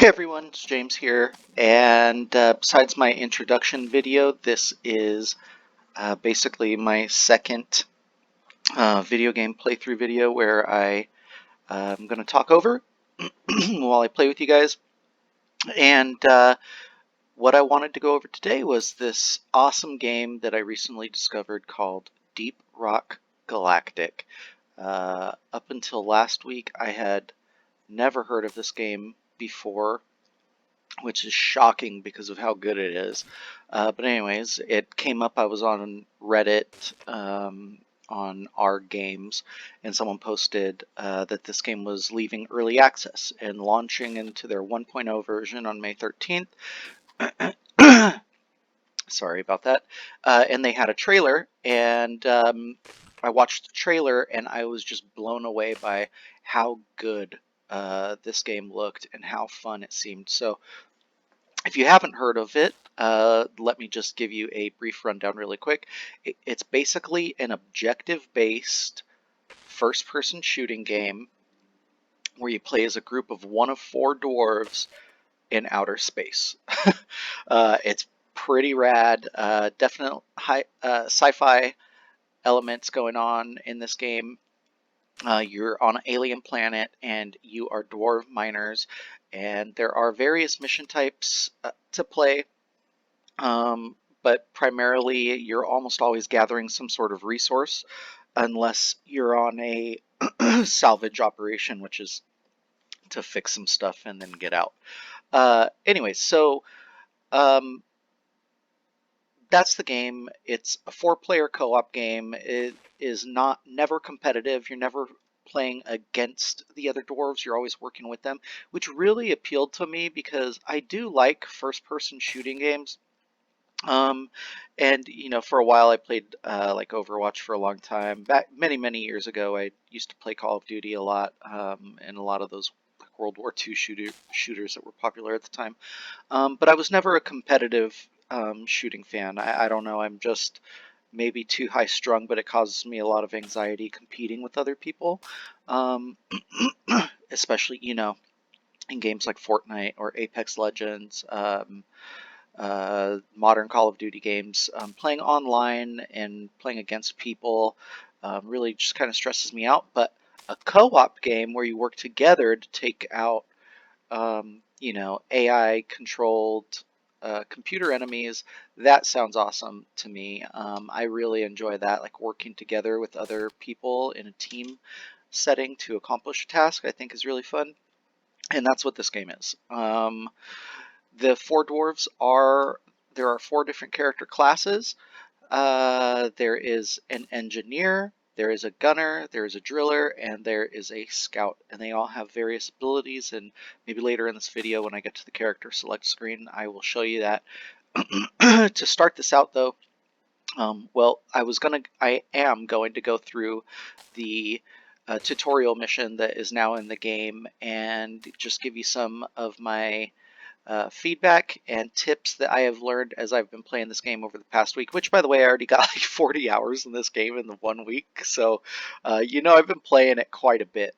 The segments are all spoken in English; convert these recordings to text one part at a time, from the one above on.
Everyone, it's James here, and besides my introduction video, this is basically my second video game playthrough video where I'm going to talk over while I play with you guys. And what I wanted to go over today was this awesome game that I recently discovered called Deep Rock Galactic. Up until last week, I had never heard of this game before, which is shocking because of how good it is. But anyways, it came up. I was on Reddit on our games, and someone posted that this game was leaving early access and launching into their 1.0 version on May 13th. Sorry about that. And they had a trailer, and I watched the trailer, and I was just blown away by how good this game looked and how fun it seemed. So if you haven't heard of it, let me just give you a brief rundown really quick. It's basically an objective-based first-person shooting game where you play as a group of one of four dwarves in outer space. It's pretty rad. Definite high sci-fi elements going on in this game. You're on an alien planet and you are dwarf miners, and there are various mission types to play, but primarily you're almost always gathering some sort of resource unless you're on a salvage operation, which is to fix some stuff and then get out. Anyways, so um, that's the game. It's a four-player co-op game. It is never competitive. You're never playing against the other dwarves. You're always working with them, which really appealed to me because I do like first-person shooting games. Um, and for a while I played like Overwatch for a long time. Back many years ago, I used to play Call of Duty a lot, and a lot of those like World War II shooters that were popular at the time. But I was never a competitive shooting fan. I don't know. I'm just maybe too high strung, but it causes me a lot of anxiety competing with other people, um, especially in games like Fortnite or Apex Legends. Modern Call of Duty games, playing online and playing against people really just kind of stresses me out. But a co-op game where you work together to take out, AI-controlled computer enemies, that sounds awesome to me. I really enjoy that, like working together with other people in a team setting to accomplish a task, I think is really fun. And that's what this game is. The four dwarves there are four different character classes. There is an engineer, there is a gunner, there is a driller, and there is a scout. And they all have various abilities, and maybe later in this video when I get to the character select screen, I will show you that. To start this out though, well, I am going to go through the tutorial mission that is now in the game and just give you some of my feedback and tips that I have learned as I've been playing this game over the past week, which by the way, I already got like 40 hours in this game in the 1 week. So, I've been playing it quite a bit.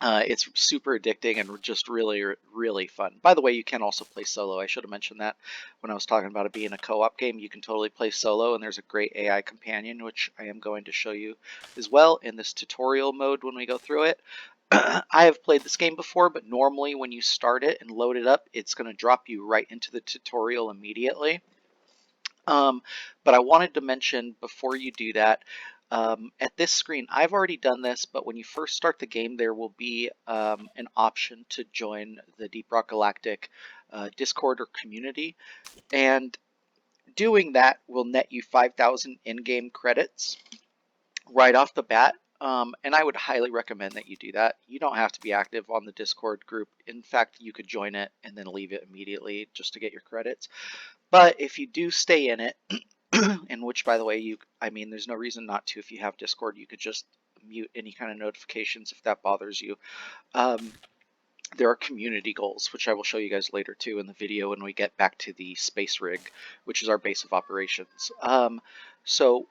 It's super addicting and just really fun. By the way, you can also play solo. I should have mentioned that when I was talking about it being a co-op game. You can totally play solo, and there's a great AI companion, which I am going to show you as well in this tutorial mode when we go through it. I have played this game before, but normally when you start it and load it up, it's going to drop you right into the tutorial immediately. But I wanted to mention before you do that, at this screen, I've already done this, but when you first start the game, there will be an option to join the Deep Rock Galactic Discord or community. And doing that will net you 5,000 in-game credits right off the bat. And I would highly recommend that you do that. You don't have to be active on the Discord group. In fact, you could join it and then leave it immediately just to get your credits. But if you do stay in it, in which, by the way, there's no reason not to. If you have Discord, you could just mute any kind of notifications if that bothers you. There are community goals, which I will show you guys later too in the video when we get back to the space rig, which is our base of operations. So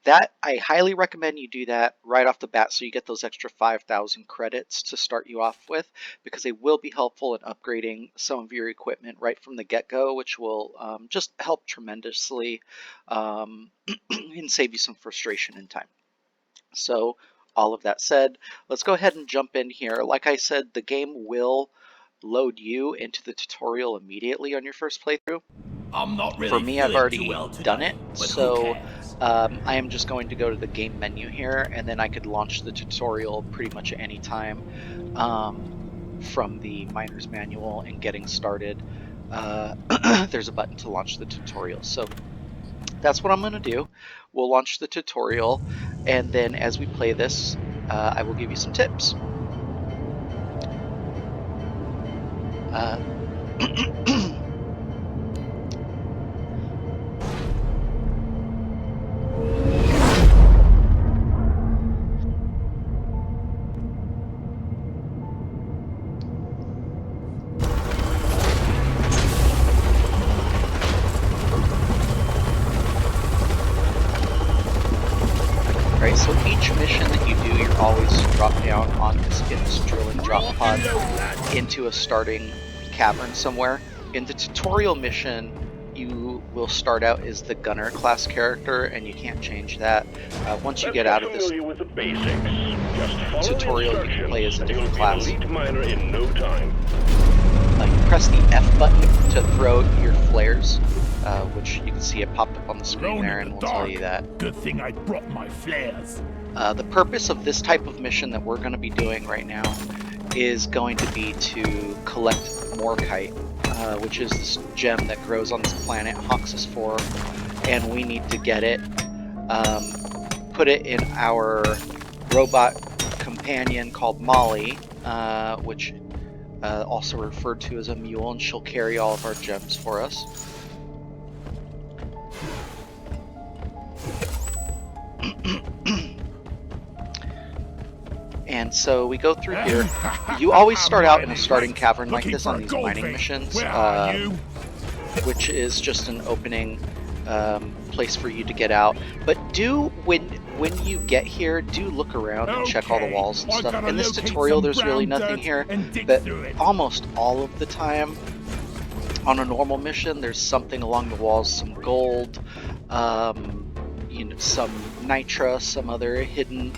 That I highly recommend you do that right off the bat so you get those extra 5,000 credits to start you off with, because they will be helpful in upgrading some of your equipment right from the get-go, which will just help tremendously and save you some frustration and time. So all of that said, let's go ahead and jump in here. Like I said, the game will load you into the tutorial immediately on your first playthrough. I'm not really For me, I've already done it, but so I am just going to go to the game menu here, and then I could launch the tutorial pretty much at any time from the Miner's Manual and getting started. There's a button to launch the tutorial, so that's what I'm going to do. We'll launch the tutorial, and then as we play this, I will give you some tips. Right, so each mission that you do, you're always drop down on this drilling drop pod into a starting cavern somewhere. In the tutorial mission, you will start out as the gunner class character, and you can't change that. Once you get out of this tutorial, you can play as a different class. You press the F button to throw your flares, which you can see it popped up on the screen there, and we'll tell you that. Good thing I brought my flares. The purpose of this type of mission that we're going to be doing right now is going to be to collect Morkite, which is this gem that grows on this planet, Hoxus 4, and we need to get it, put it in our robot companion called Molly, which also referred to as a mule, and she'll carry all of our gems for us. And so we go through here. You always start out in a starting cavern like this on these mining missions, which is just an opening place for you to get out. But do, when you get here, do look around and check all the walls and stuff. In this tutorial, there's really nothing here, but almost all of the time on a normal mission, there's something along the walls, some gold, you know, some nitra, some other hidden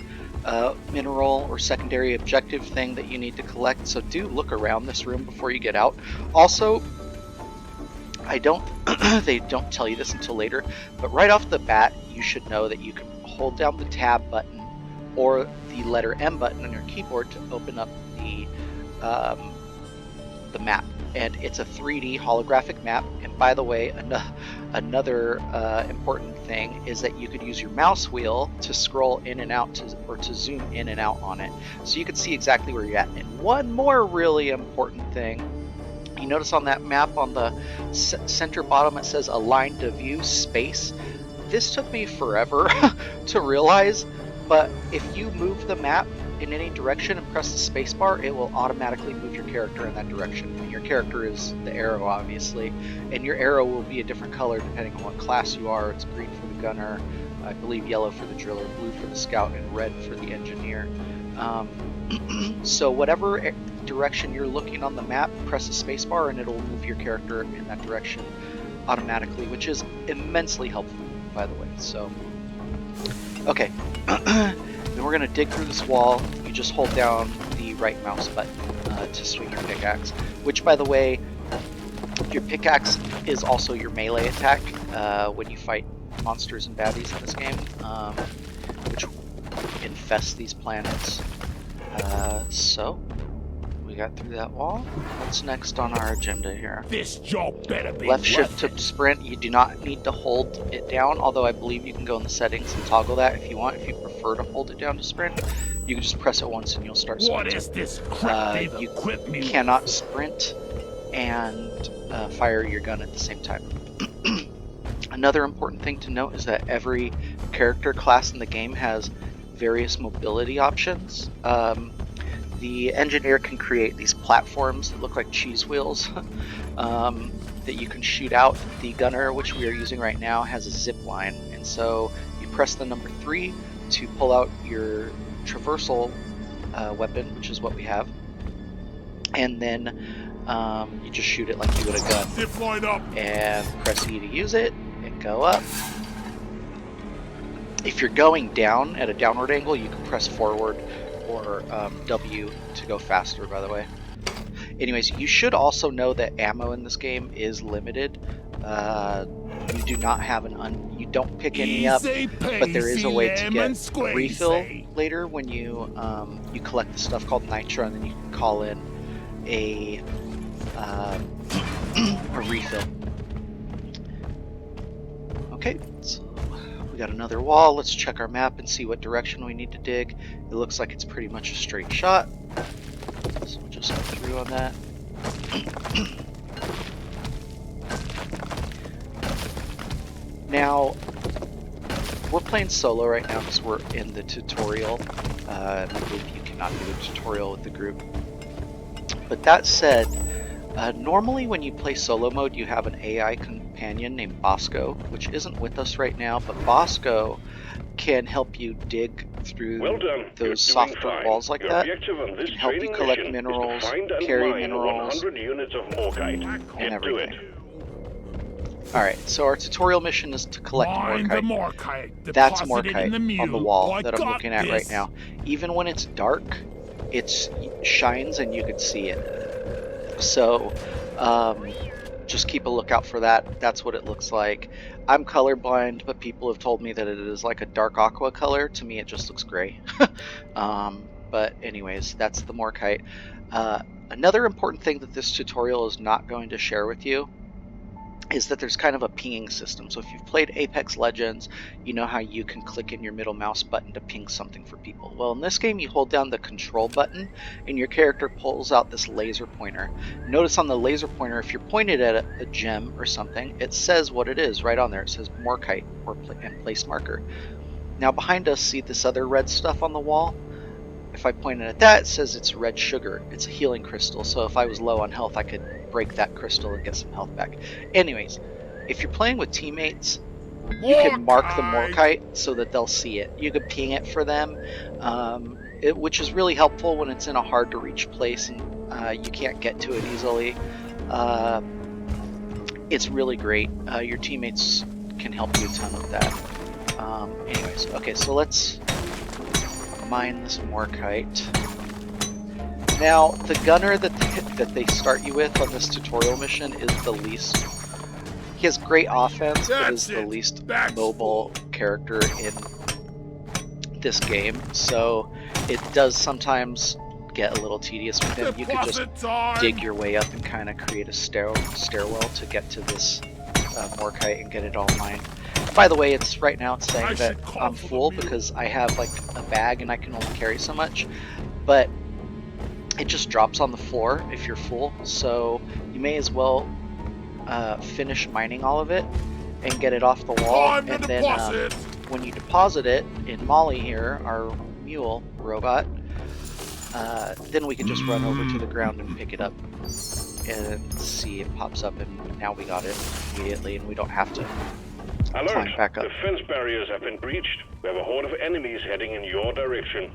mineral or secondary objective thing that you need to collect. So do look around this room before you get out. Also, they don't tell you this until later, but right off the bat, you should know that you can hold down the tab button or the letter M button on your keyboard to open up the map. And it's a 3D holographic map. And by the way, another important thing is that you could use your mouse wheel to scroll in and out or to zoom in and out on it, so you can see exactly where you're at. And one more really important thing, you notice on that map on the center bottom it says align to view space. This took me forever to realize, but if you move the map in any direction and press the space bar, it will automatically move your character in that direction. And your character is the arrow, obviously, and your arrow will be a different color depending on what class you are. It's green for the gunner, I believe yellow for the driller, blue for the scout, and red for the engineer. So whatever direction you're looking on the map, press the space bar and it'll move your character in that direction automatically, which is immensely helpful, by the way. So okay. Then we're going to dig through this wall. You just hold down the right mouse button to swing your pickaxe, which, by the way, your pickaxe is also your melee attack when you fight monsters and baddies in this game, which infest these planets. So we got through that wall. What's next on our agenda here? This job better be left shift to sprint. You do not need to hold it down, although I believe you can go in the settings and toggle that if you want. If you prefer to hold it down to sprint, you can just press it once and you'll start sprinting. What is this crap they've equipped me with? You cannot sprint and fire your gun at the same time. Another important thing to note is that every character class in the game has various mobility options. The engineer can create these platforms that look like cheese wheels that you can shoot out. The gunner, which we are using right now, has a zip line, and so you press the number 3 to pull out your traversal weapon, which is what we have, and then you just shoot it like you would a gun. Zip line up. And press E to use it, and go up. If you're going down at a downward angle, you can press forward or W to go faster, by the way. Anyways, you should also know that ammo in this game is limited. You do not have you don't pick any up, but there is a way to get a refill later when you collect the stuff called nitro, and then you can call in a refill. Okay, so we got another wall. Let's check our map and see what direction we need to dig. It looks like it's pretty much a straight shot, so we'll just go through on that. Now, we're playing solo right now because we're in the tutorial. I believe you cannot do the tutorial with the group. But that said, normally when you play solo mode, you have an AI companion named Bosco, which isn't with us right now, but Bosco can help you dig through those softer walls like that. It can help you collect minerals, carry minerals, and everything. Alright, so our tutorial mission is to collect morkite. That's morkite on the wall that I'm looking at right now. Even when it's dark, it shines and you can see it. So, just keep a lookout for that. That's what it looks like. I'm colorblind, but people have told me that it is like a dark aqua color. To me, it just looks gray. But anyways, that's the morkite. Another important thing that this tutorial is not going to share with you is that there's kind of a pinging system. So if you've played Apex Legends, you know how you can click in your middle mouse button to ping something for people. Well, in this game, you hold down the control button and your character pulls out this laser pointer. Notice on the laser pointer, if you're pointed at a gem or something, it says what it is right on there. It says morkite and place marker. Now behind us, see this other red stuff on the wall? If I pointed at that, it says it's red sugar. It's a healing crystal, so if I was low on health, I could break that crystal and get some health back. Anyways, if you're playing with teammates, you can mark the morkite so that they'll see it. You can ping it for them, which is really helpful when it's in a hard-to-reach place and you can't get to it easily. It's really great. Your teammates can help you a ton with that. Anyways, okay, so let's mine this morkite. Now, the gunner that they start you with on this tutorial mission is the least. He has great offense, but is the least mobile character in this game. So it does sometimes get a little tedious with him. You could just dig your way up and kind of create a stairwell to get to this morkite and get it all mined. By the way, right now it's saying that I'm full because I have like a bag and I can only carry so much, but it just drops on the floor if you're full, so you may as well finish mining all of it and get it off the wall, and then when you deposit it in Molly here, our mule robot, then we can just run over to the ground and pick it up and see it pops up, and now we got it immediately and we don't have to climb back up. The fence barriers have been breached. We have a horde of enemies heading in your direction.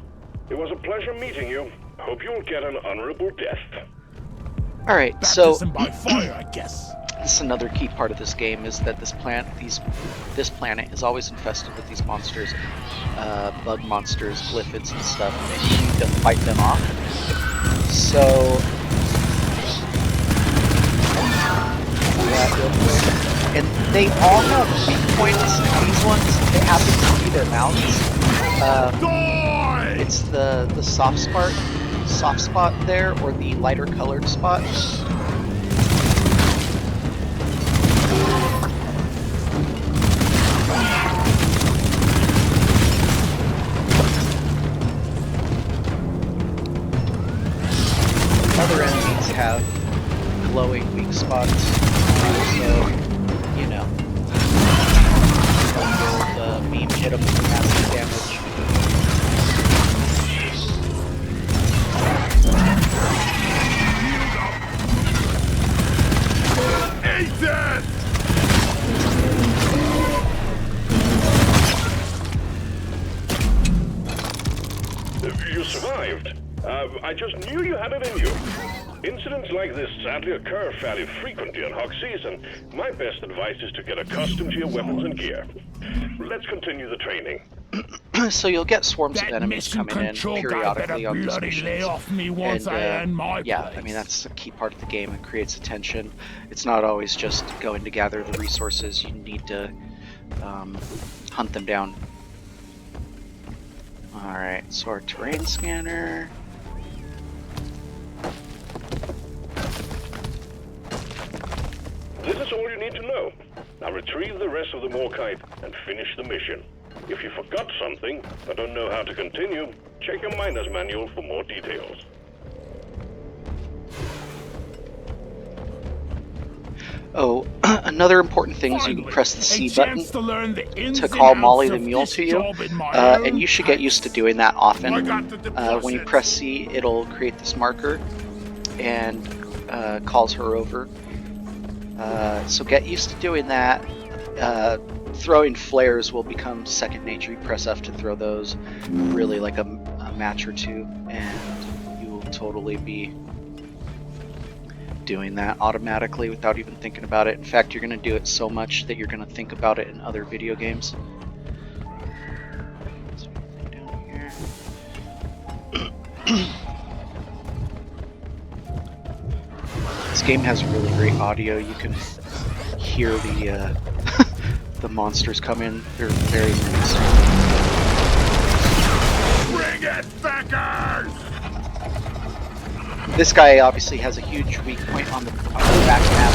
It was a pleasure meeting you. Hope you'll get an honorable death. Alright, so by fire, I guess. This is another key part of this game, is that this planet is always infested with these monsters, bug monsters, glyphids and stuff, and you need to fight them off. So that real quick. And they all have weak points. These ones, they happen to be their mouths. It's the soft spot there, or the lighter colored spot. Other enemies have glowing weak spots, so you know, the beam hit them with massive damage. arrived. I just knew you had it in you. Incidents like this sadly occur fairly frequently in hog season. My best advice is to get accustomed to your weapons and gear. Let's continue the training. So you'll get swarms of That enemies mission coming in control guy periodically better on these bloody lay missions. off me once And, I earn my yeah, place. I mean, that's a key part of the game. It creates attention. It's not always just going to gather the resources. You need to hunt them down. Alright, so our terrain scanner. This is all you need to know. Now retrieve the rest of the Morkite and finish the mission. If you forgot something but don't know how to continue, check your miner's manual for more details. Oh, another important thing is you can press the C button to call Molly the Mule to you, and you should get used to doing that often. When you press C, it'll create this marker and calls her over. So get used to doing that. Throwing flares will become second nature. You press F to throw those, really like a match or two, and you will totally be doing that automatically without even thinking about it. In fact, you're going to do it so much that you're going to think about it in other video games. So down here. This game has really great audio. You can hear the the monsters come in. They're very nice. Bring it, fuckers! This guy obviously has a huge weak point on the back map.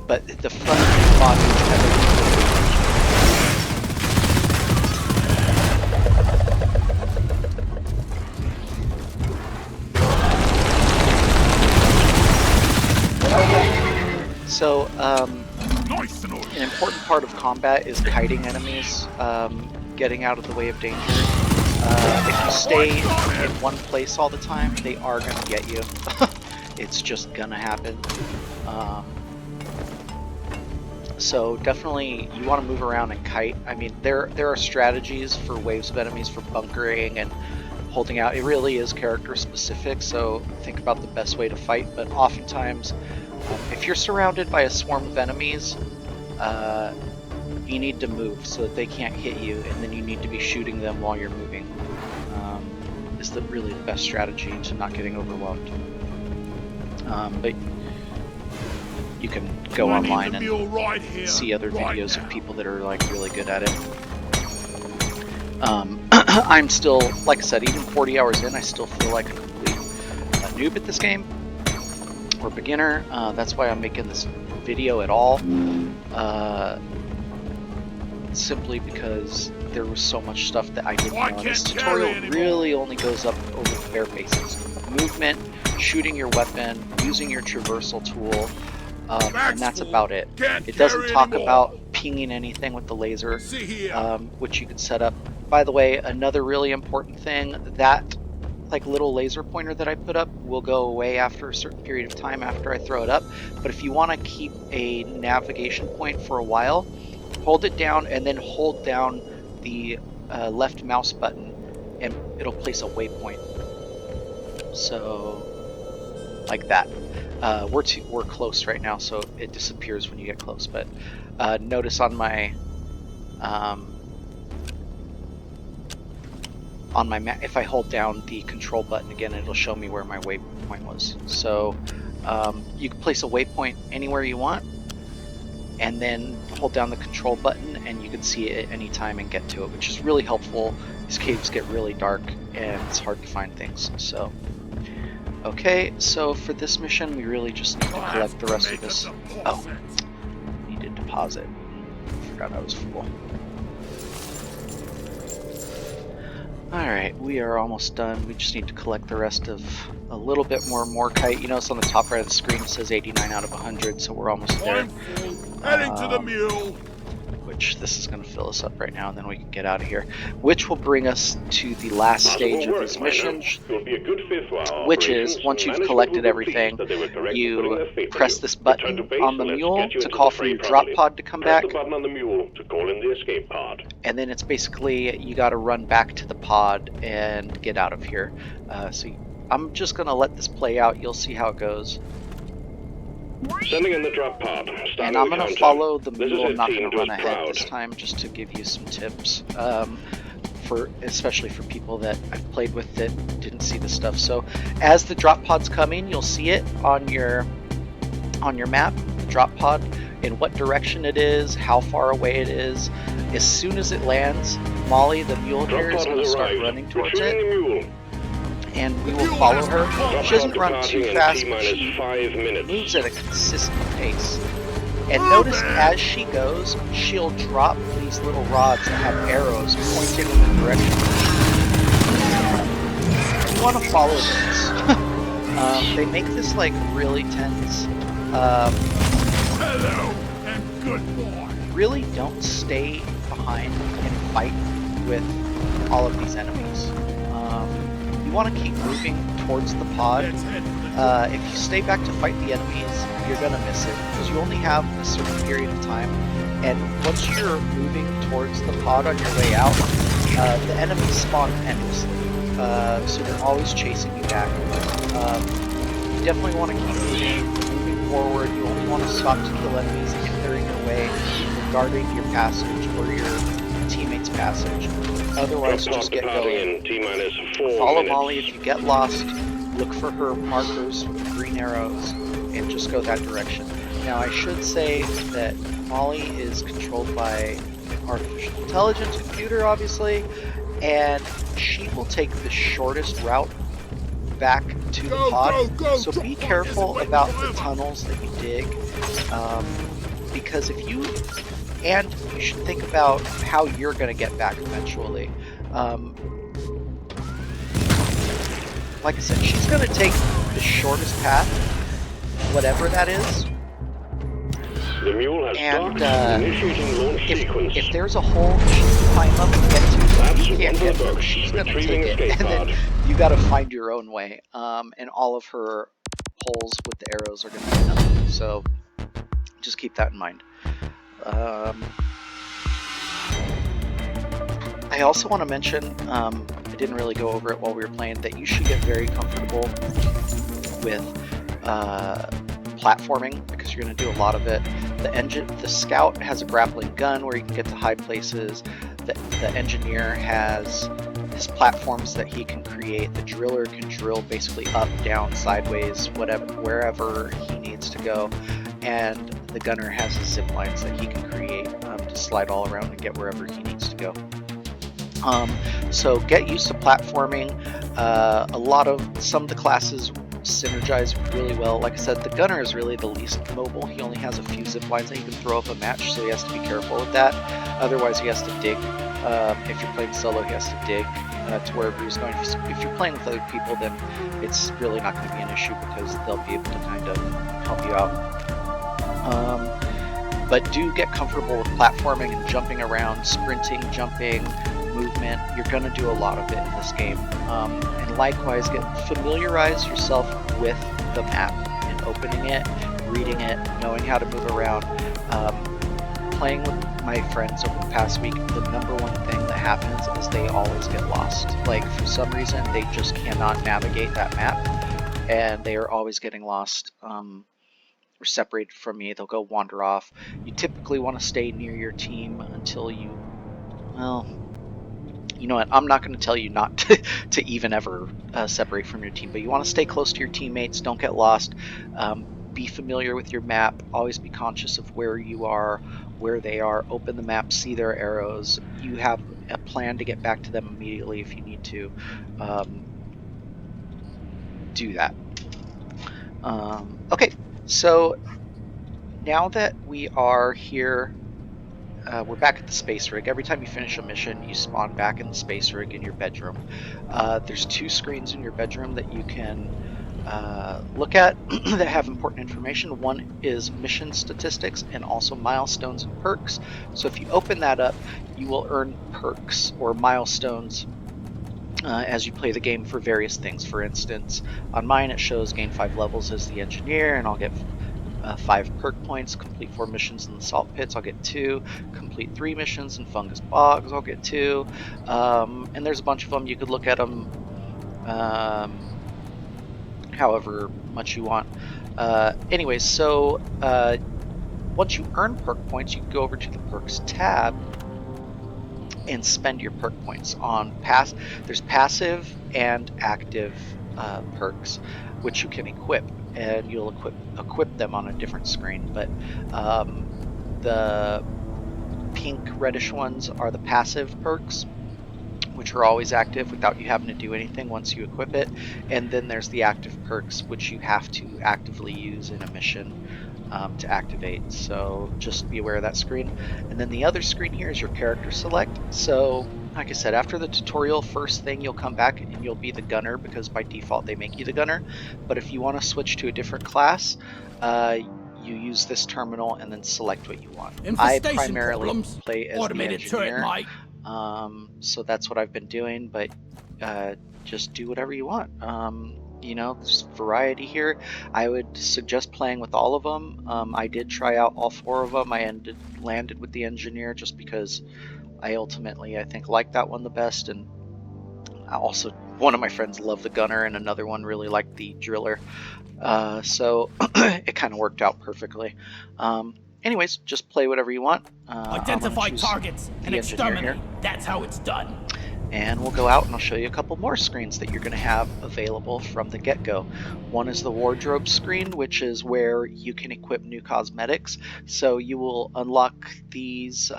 But the front body have So, an important part of combat is kiting enemies, getting out of the way of danger. If you stay in one place all the time, they are going to get you. It's just going to happen. So definitely you want to move around and kite. I mean, there are strategies for waves of enemies for bunkering and holding out. It really is character specific, so think about the best way to fight, but oftentimes if you're surrounded by a swarm of enemies, you need to move so that they can't hit you, and then you need to be shooting them while you're moving. Is really the best strategy to not getting overwhelmed. But you can go online and see other videos of people that are like really good at it. I'm still, like I said, even 40 hours in, I still feel like a complete noob at this game. Or beginner. That's why I'm making this video at all. Simply because there was so much stuff that I didn't know. This tutorial really only goes up over the bare basics. Movement, shooting your weapon, using your traversal tool, and that's about it. It doesn't talk about pinging anything with the laser, which you can set up. By the way, another really important thing, that like little laser pointer that I put up will go away after a certain period of time after I throw it up. But if you want to keep a navigation point for a while, hold it down and then hold down the left mouse button and it'll place a waypoint. So like that. We're close right now, so it disappears when you get close. But notice on my map, if I hold down the control button again, it'll show me where my waypoint was. So you can place a waypoint anywhere you want, and then hold down the control button, and you can see it at any time and get to it, which is really helpful. These caves get really dark, and it's hard to find things. So, okay, so for this mission, we really just need to collect the rest of this. Oh, need to deposit. Forgot I was full. Alright, we are almost done. We just need to collect the rest of a little bit more Morkite. You notice on the top right of the screen it says 89 out of 100, so we're almost there. Heading to the mule. which this is going to fill us up right now, and then we can get out of here, which will bring us to the last stage of this mission, You'll be a good fit for our which operations, is once and you've management collected will be pleased everything, that they were correct in putting you their faith in press you. this Return to button base on the and let's mule get you to into call the for fray your drop properly. pod to come Press back, the button on the mule to call in the escape pod. and then it's basically you got to run back to the pod and get out of here. I'm just going to let this play out. You'll see how it goes. Sending in the drop pod. And I'm going to follow the This is mule. I'm it, not team. going to Do run us ahead proud. this time, just to give you some tips, especially for people that I've played with that didn't see the stuff. So as the drop pod's coming, you'll see it on your map, the drop pod, in what direction it is, how far away it is. As soon as it lands, Molly, the mule here, is going to start running towards it, The mule. and we will follow her. Drop She doesn't pod run too departing in fast, but T-minus she 5 minutes. moves at a consistent pace. And notice as she goes, she'll drop these little rods that have arrows pointing in the direction. You want to follow those. They make this like really tense. Hello and good boy. Really don't stay behind and fight with all of these enemies. You want to keep moving towards the pod. Let's head for the If you stay back to fight the enemies, you're gonna miss it because you only have a certain period of time. And once you're moving towards the pod on your way out, the enemies spawn endlessly, so they're always chasing you back. You definitely want to keep moving forward. You only want to stop to kill enemies if they're in your way, regarding your passage or your teammates' passage. Otherwise, Drop just pod get departing going. in T-minus 4 Follow minutes. Molly. If you get lost, look for her markers with the green arrows and just go that direction. Now, I should say that Molly is controlled by artificial intelligence computer, obviously, and she will take the shortest route back to the Go, pod. go, go, So be drop careful pod, about wait, the tunnels that you dig, because and you should think about how you're going to get back eventually. Like I said, she's going to take the shortest path, whatever that is. The mule has And, docked. Initiating launch sequence. If there's a hole she can climb up and get to, That's you can't one for get the to her. books. She's going to take Retrieving it, escape and then pod. you got to find your own way. And all of her holes with the arrows are going to be nothing. So just keep that in mind. I also want to mention, I didn't really go over it while we were playing, that you should get very comfortable with platforming, because you're going to do a lot of it. The scout has a grappling gun where you can get to high places. The engineer has his platforms that he can create. The driller can drill basically up, down, sideways, wherever he needs to go. And the gunner has his zip lines that he can create to slide all around and get wherever he needs to go. So get used to platforming. Some of the classes synergize really well. Like I said, the gunner is really the least mobile. He only has a few zip lines that he can throw up a match, so he has to be careful with that. Otherwise, he has to dig. If you're playing solo, he has to dig to wherever he's going. If you're playing with other people, then it's really not going to be an issue because they'll be able to kind of help you out. But do get comfortable with platforming and jumping around, sprinting, jumping, movement. You're going to do a lot of it in this game. And likewise, familiarize yourself with the map and opening it, reading it, knowing how to move around. Playing with my friends over the past week, the number one thing that happens is they always get lost. Like, for some reason, they just cannot navigate that map, and they are always getting lost. Or separated from me. They'll go wander off. You typically want to stay near your team until you know what, I'm not going to tell you not to even ever separate from your team, but you want to stay close to your teammates. Don't get lost. Be familiar with your map. Always be conscious of where you are, where they are. Open the map, see their arrows. You have a plan to get back to them immediately if you need to. Do that. Okay, so now that we are here, we're back at the space rig. Every time you finish a mission, you spawn back in the space rig in your bedroom. There's two screens in your bedroom that you can look at that have important information. One is mission statistics and also milestones and perks. So if you open that up, you will earn perks or milestones as you play the game for various things. For instance, on mine it shows gain 5 levels as the engineer, and I'll get 5 perk points. Complete 4 missions in the salt pits, I'll get 2. Complete 3 missions in fungus bogs, I'll get 2. And there's a bunch of them. You could look at them however much you want. Anyways, so once you earn perk points, you can go over to the perks tab and spend your perk points on there's passive and active perks which you can equip, and you'll equip them on a different screen. But the pink reddish ones are the passive perks, which are always active without you having to do anything once you equip it. And then there's the active perks, which you have to actively use in a mission to activate. So just be aware of that screen. And then the other screen here is your character select. So like I said, after the tutorial, first thing you'll come back and you'll be the gunner, because by default they make you the gunner. But if you want to switch to a different class, you use this terminal and then select what you want. I primarily play as the engineer, so that's what I've been doing, but just do whatever you want. You know, there's variety here. I would suggest playing with all of them. I did try out all 4 of them. I landed with the engineer just because I ultimately, I think, like that one the best. And I also, one of my friends loved the gunner and another one really liked the driller. So it kind of worked out perfectly. Anyways, just play whatever you want. Identify targets and exterminate. That's how it's done. And we'll go out and I'll show you a couple more screens that you're going to have available from the get-go. One is the wardrobe screen, which is where you can equip new cosmetics. So you will unlock these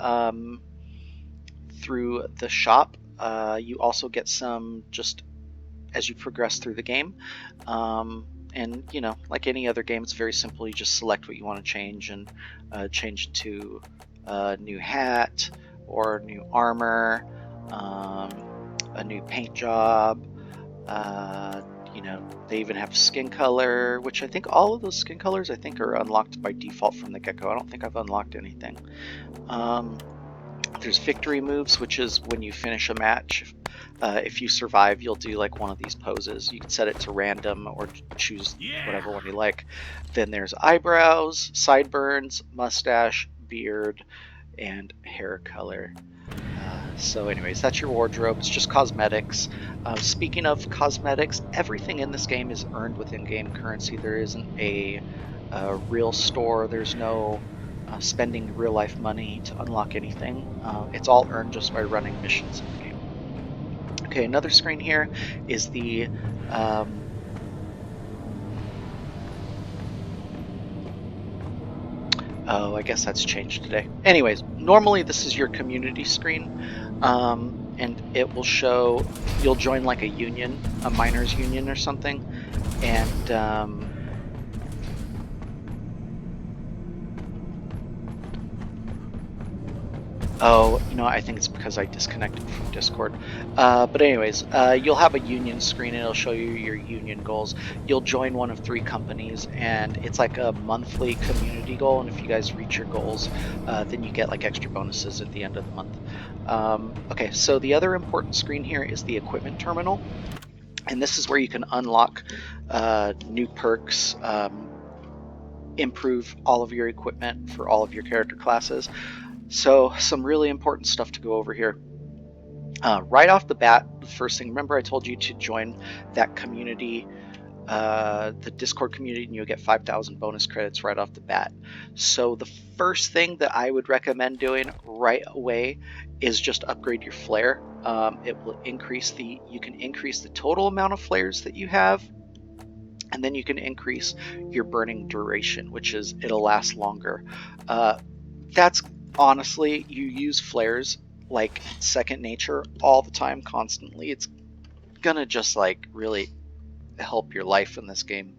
through the shop. You also get some just as you progress through the game. And, you know, like any other game, it's very simple. You just select what you want to change and change it to a new hat or new armor, a new paint job. You know, they even have skin color, which I think all of those skin colors I think are unlocked by default from the get-go. I don't think I've unlocked anything. There's victory moves, which is when you finish a match. If you survive, you'll do like one of these poses. You can set it to random or choose whatever one you like. Then there's eyebrows, sideburns, mustache, beard, and hair color. So anyways, that's your wardrobe. It's just cosmetics. Speaking of cosmetics, everything in this game is earned with in-game currency. There isn't a real store. There's no spending real-life money to unlock anything. It's all earned just by running missions in the game. Okay, another screen here is the oh, I guess that's changed today. Anyways, normally this is your community screen, and it will show, you'll join like a union, a miners union or something, and oh, you know, I think it's because I disconnected from Discord. But anyways, you'll have a union screen and it'll show you your union goals. You'll join one of 3 companies and it's like a monthly community goal, and if you guys reach your goals, then you get like extra bonuses at the end of the month. Okay, so the other important screen here is the equipment terminal, and this is where you can unlock new perks, improve all of your equipment for all of your character classes. So some really important stuff to go over here. Right off the bat, the first thing, remember I told you to join that community, the Discord community, and you'll get 5,000 bonus credits right off the bat. So the first thing that I would recommend doing right away is just upgrade your flare. It will increase you can increase the total amount of flares that you have, and then you can increase your burning duration, which is it'll last longer. That's honestly, you use flares like second nature all the time, constantly. It's gonna just like really help your life in this game.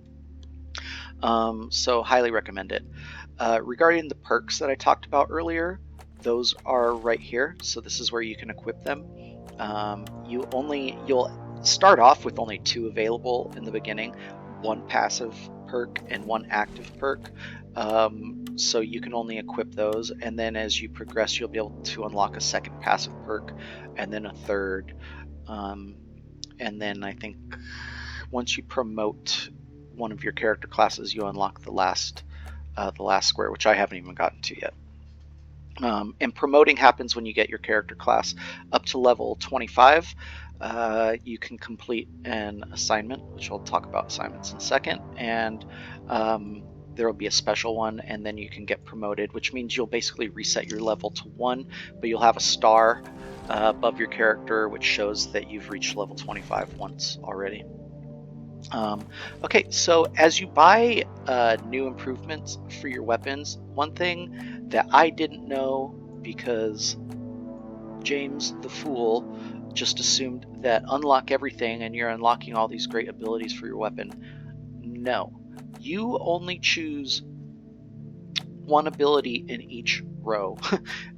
So highly recommend it. Regarding the perks that I talked about earlier, those are right here. So this is where you can equip them. You'll start off with only 2 available in the beginning, one passive perk and one active perk. So you can only equip those, and then as you progress you'll be able to unlock a second passive perk and then a third, and then I think once you promote one of your character classes you unlock the last square, which I haven't even gotten to yet. And promoting happens when you get your character class up to level 25. You can complete an assignment, which I'll talk about assignments in a second, and there will be a special one, and then you can get promoted, which means you'll basically reset your level to 1, but you'll have a star above your character which shows that you've reached level 25 once already. Okay, so as you buy new improvements for your weapons, one thing that I didn't know, because James the Fool just assumed that unlock everything and you're unlocking all these great abilities for your weapon. No, you only choose one ability in each row,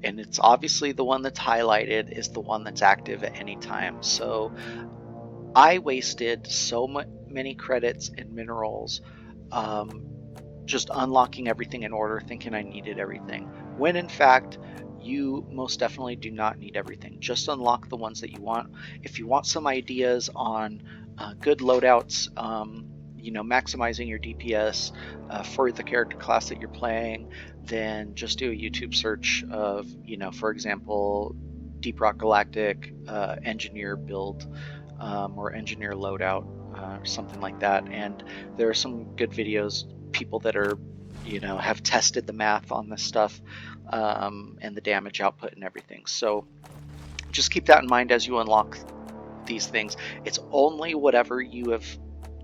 and it's obviously the one that's highlighted is the one that's active at any time. So I wasted so many credits and minerals just unlocking everything in order, thinking I needed everything, when in fact you most definitely do not need everything. Just unlock the ones that you want. If you want some ideas on good loadouts, maximizing your DPS for the character class that you're playing, then just do a YouTube search of, for example, Deep Rock Galactic engineer build or engineer loadout, or something like that. And there are some good videos, people that are, have tested the math on this stuff, and the damage output and everything. So just keep that in mind as you unlock these things. It's only whatever you have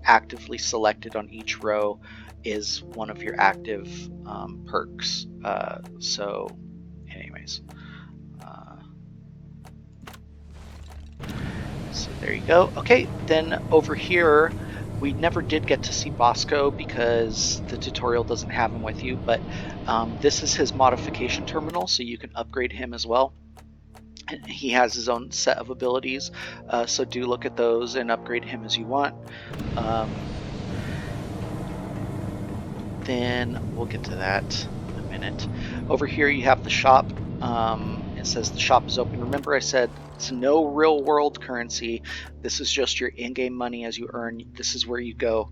actively selected on each row is one of your active perks. So anyways, so there you go. Okay, then over here we never did get to see Bosco because the tutorial doesn't have him with you, but this is his modification terminal, so you can upgrade him as well. He has his own set of abilities, so do look at those and upgrade him as you want. Then we'll get to that in a minute. Over here you have the shop. It says the shop is open. Remember I said it's no real world currency. This is just your in-game money as you earn. This is where you go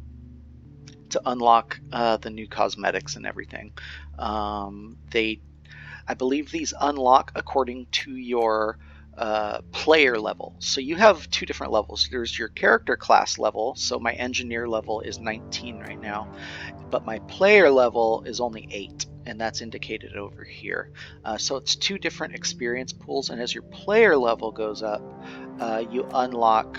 to unlock the new cosmetics and everything. I believe these unlock according to your player level. So you have two different levels. There's your character class level. So my engineer level is 19 right now, but my player level is only 8, and that's indicated over here. So it's two different experience pools, and as your player level goes up, you unlock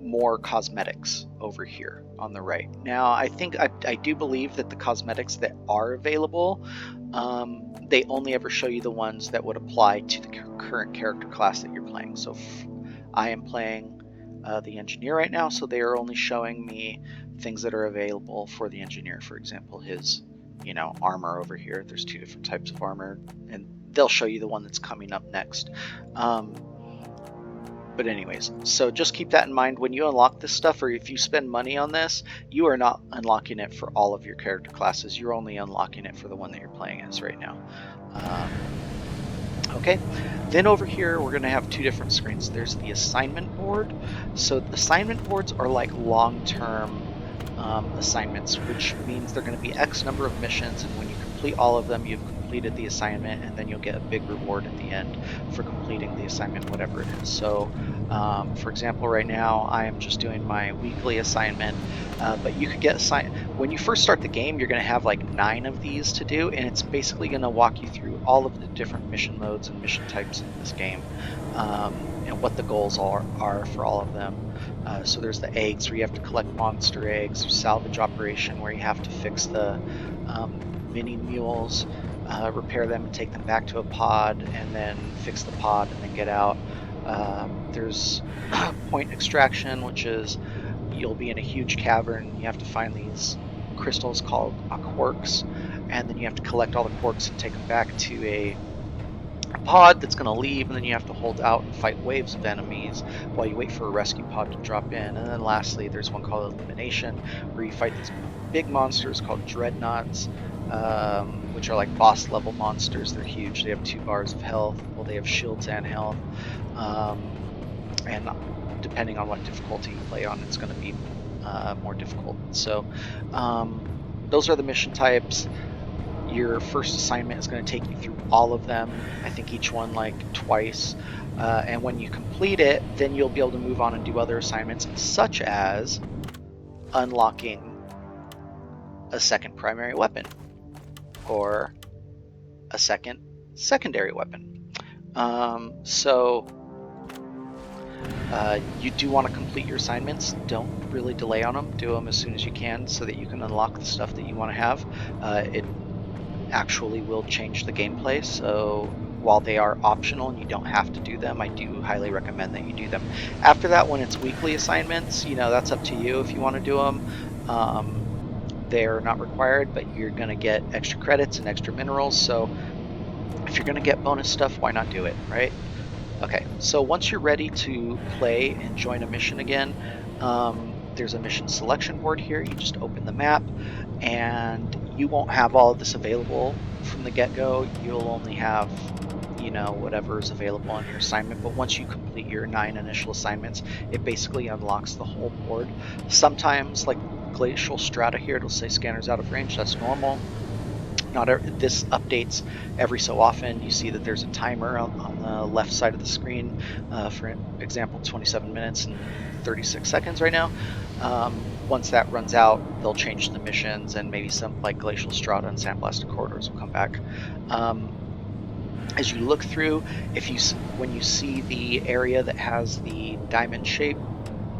more cosmetics over here on the right. Now I think I do believe that the cosmetics that are available, they only ever show you the ones that would apply to the current character class that you're playing. So I am playing the engineer right now, so they are only showing me things that are available for the engineer. For example, his armor over here. There's two different types of armor, and they'll show you the one that's coming up next. But anyways, so just keep that in mind when you unlock this stuff, or if you spend money on this, you are not unlocking it for all of your character classes. You're only unlocking it for the one that you're playing as right now. Okay, then over here we're going to have two different screens. There's the assignment board. So the assignment boards are like long-term assignments, which means they're going to be X number of missions, and when you complete all of them, you've completed the assignment, and then you'll get a big reward at the end for completing the assignment, whatever it is. So for example, right now I am just doing my weekly assignment, but you could get assigned when you first start the game. You're going to have like 9 of these to do, and it's basically going to walk you through all of the different mission modes and mission types in this game, and what the goals are for all of them. So there's the eggs, where you have to collect monster eggs. Salvage operation, where you have to fix the mini mules, repair them and take them back to a pod, and then fix the pod and then get out. There's point extraction, which is you'll be in a huge cavern. You have to find these crystals called quarks, and then you have to collect all the quarks and take them back to a pod that's going to leave, and then you have to hold out and fight waves of enemies while you wait for a rescue pod to drop in. And then lastly, there's one called Illumination, where you fight these big monsters called dreadnoughts, which are like boss level monsters. They're huge. They have 2 bars of health. Well, they have shields and health. And depending on what difficulty you play on, it's going to be more difficult. So those are the mission types. Your first assignment is going to take you through all of them. I think each one like twice. And when you complete it, then you'll be able to move on and do other assignments, such as unlocking a second primary weapon or a second secondary weapon. You do want to complete your assignments. Don't really delay on them. Do them as soon as you can so that you can unlock the stuff that you want to have. It actually will change the gameplay, so while they are optional and you don't have to do them, I do highly recommend that you do them. After that, when it's weekly assignments, that's up to you if you want to do them. They're not required, but you're going to get extra credits and extra minerals, so if you're going to get bonus stuff, why not do it, right? Okay, so once you're ready to play and join a mission again, there's a mission selection board here. You just open the map, and you won't have all of this available from the get-go. You'll only have, whatever is available on your assignment. But once you complete your 9 initial assignments, it basically unlocks the whole board. Sometimes, like Glacial Strata here, it'll say scanners out of range. That's normal. This updates every so often. You see that there's a timer on the left side of the screen. For example, 27 minutes and 36 seconds right now. Once that runs out, they'll change the missions, and maybe some like Glacial Strata and Sandblasted Corridors will come back. As you look through, when you see the area that has the diamond shape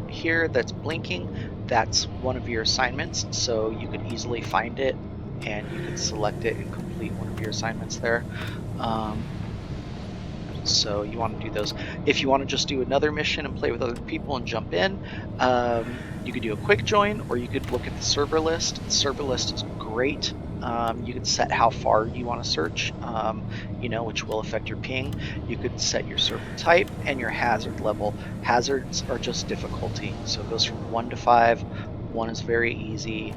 here that's blinking, that's one of your assignments, so you could easily find it and you can select it and complete one of your assignments there. So you want to do those. If you want to just do another mission and play with other people and jump in, you could do a quick join, or you could look at the server list. The server list is great. You can set how far you want to search, which will affect your ping. You could set your server type and your hazard level. Hazards are just difficulty, so it goes from 1 to 5. 1 is very easy.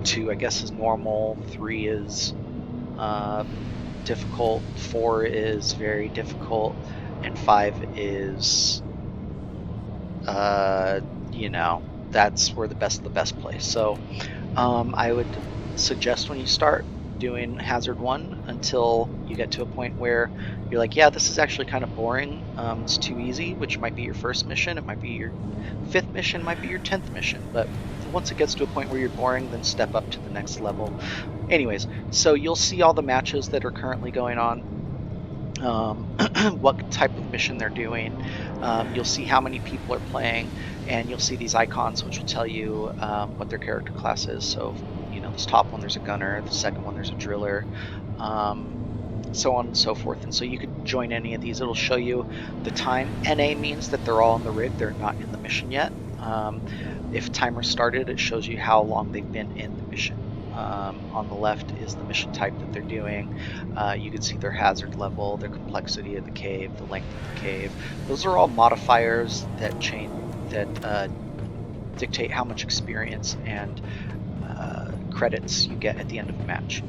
2, I guess, is normal. 3 is difficult. 4 is very difficult, and 5 is, that's where the best of the best play. So I would suggest when you start doing Hazard 1 until you get to a point where you're like, yeah, this is actually kind of boring. It's too easy, which might be your first mission. It might be your 5th mission, might be your 10th mission. But once it gets to a point where you're boring, then step up to the next level. Anyways, so you'll see all the matches that are currently going on, what type of mission they're doing. You'll see how many people are playing, and you'll see these icons which will tell you what their character class is. So, this top one, there's a gunner, the second one, there's a driller, so on and so forth. And so you could join any of these. It'll show you the time. NA means that they're all on the rig, they're not in the mission yet. If timer started, it shows you how long they've been in the mission. On the left is the mission type that they're doing. You can see their hazard level, their complexity of the cave, the length of the cave. Those are all modifiers that dictate how much experience and credits you get at the end of the match.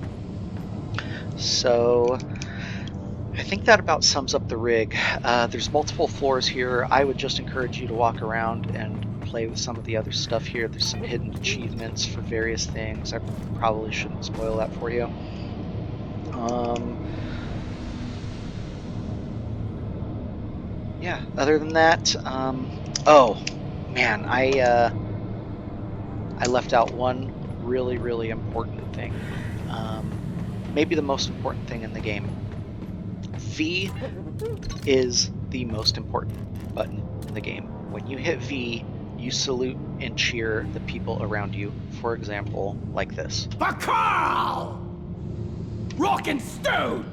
So I think that about sums up the rig. There's multiple floors here. I would just encourage you to walk around and play with some of the other stuff here. There's some hidden achievements for various things. I probably shouldn't spoil that for you. Yeah, other than that, oh man, I left out one really, really important thing. Maybe the most important thing in the game. V is the most important button in the game. When you hit V, you salute and cheer the people around you. For example, like this. Bakal! Rock and stone!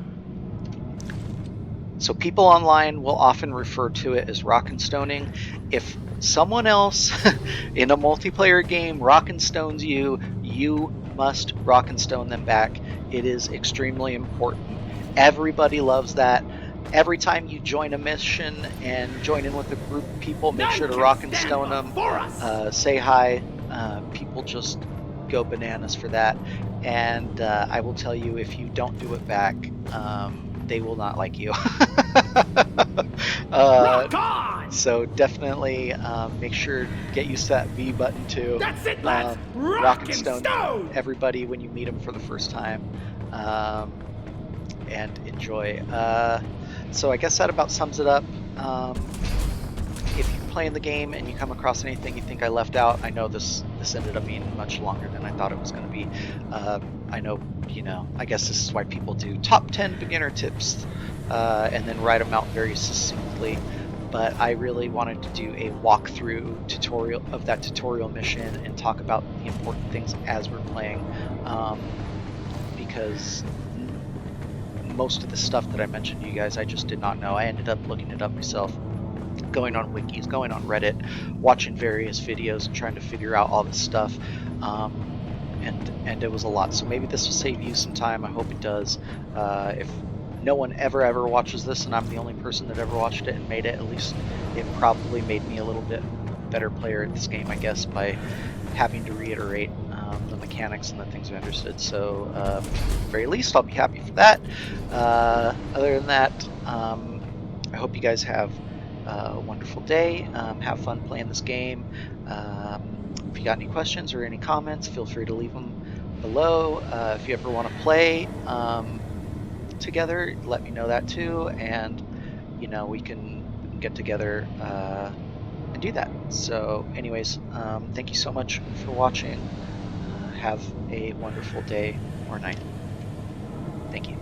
So people online will often refer to it as rock and stoning. If someone else in a multiplayer game rock and stones you, you must rock and stone them back. It is extremely important. Everybody loves that. Every time you join a mission and join in with a group of people, make sure to rock and stone them. Say hi. People just go bananas for that. And I will tell you, if you don't do it back, they will not like you. Rock on! So definitely make sure to get used to that V button too. That's it, lads! Rock and stone everybody when you meet them for the first time, and enjoy. So I guess that about sums it up. If you're playing the game and you come across anything you think I left out, I know this ended up being much longer than I thought it was going to be. I know, I guess this is why people do top 10 beginner tips and then write them out very succinctly. But I really wanted to do a walkthrough tutorial of that tutorial mission and talk about the important things as we're playing, because most of the stuff that I mentioned to you guys I just did not know. I ended up looking it up myself, going on wikis, going on Reddit, watching various videos and trying to figure out all this stuff, and it was a lot. So maybe this will save you some time. I hope it does. If no one ever watches this and I'm the only person that ever watched it and made it, at least it probably made me a little bit better player at this game, I guess, by having to reiterate the mechanics and the things we understood. So at the very least, I'll be happy for that. Other than that, I hope you guys have a wonderful day. Have fun playing this game. If you got any questions or any comments, feel free to leave them below. If you ever want to play together, let me know that too, and we can get together and do that. So anyways, thank you so much for watching. Have a wonderful day or night. Thank you.